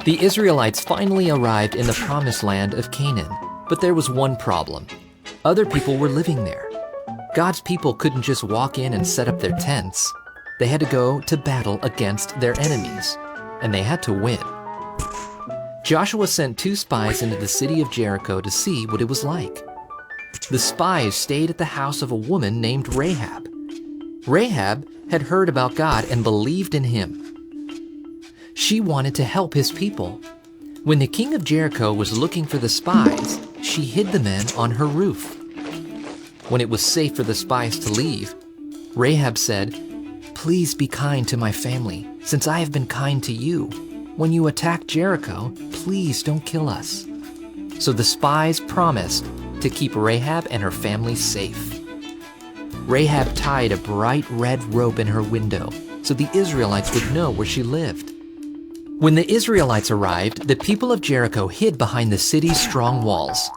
The Israelites finally arrived in the promised land of Canaan, but there was one problem. Other people were living there. God's people couldn't just walk in and set up their tents. They had to go to battle against their enemies, and they had to win. Joshua sent 2 spies into the city of Jericho to see what it was like. The spies stayed at the house of a woman named Rahab. Rahab had heard about God and believed in him. She wanted to help his people. When the king of Jericho was looking for the spies, she hid the men on her roof. When it was safe for the spies to leave, Rahab said, "Please be kind to my family, since I have been kind to you. When you attack Jericho, please don't kill us." So the spies promised to keep Rahab and her family safe. Rahab tied a bright red rope in her window so the Israelites would know where she lived. When the Israelites arrived, the people of Jericho hid behind the city's strong walls.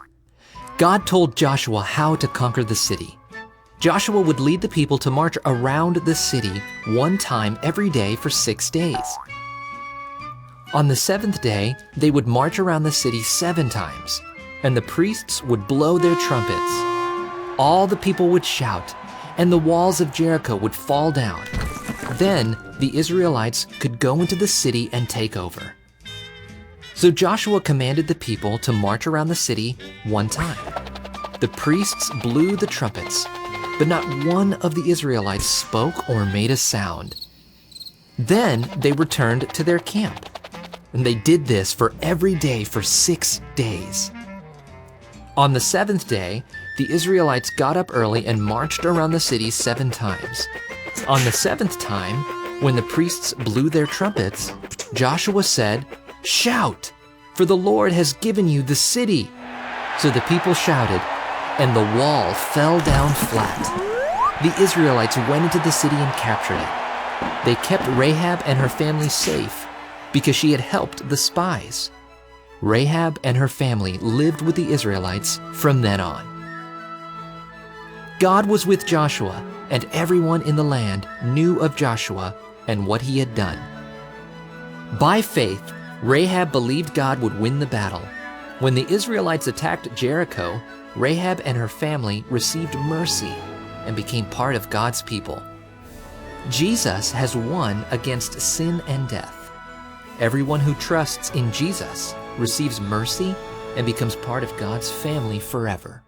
God told Joshua how to conquer the city. Joshua would lead the people to march around the city 1 time every day for 6 days. On the 7th day, they would march around the city 7 times, and the priests would blow their trumpets. All the people would shout, and the walls of Jericho would fall down. Then the Israelites could go into the city and take over. So Joshua commanded the people to march around the city 1 time. The priests blew the trumpets, but not one of the Israelites spoke or made a sound. Then they returned to their camp, and they did this for every day for 6 days. On the 7th day, the Israelites got up early and marched around the city 7 times. On the 7th time, when the priests blew their trumpets, Joshua said, "Shout, for the Lord has given you the city." So the people shouted, and the wall fell down flat. The Israelites went into the city and captured it. They kept Rahab and her family safe because she had helped the spies. Rahab and her family lived with the Israelites from then on. God was with Joshua, and everyone in the land knew of Joshua and what he had done. By faith, Rahab believed God would win the battle. When the Israelites attacked Jericho, Rahab and her family received mercy and became part of God's people. Jesus has won against sin and death. Everyone who trusts in Jesus receives mercy and becomes part of God's family forever.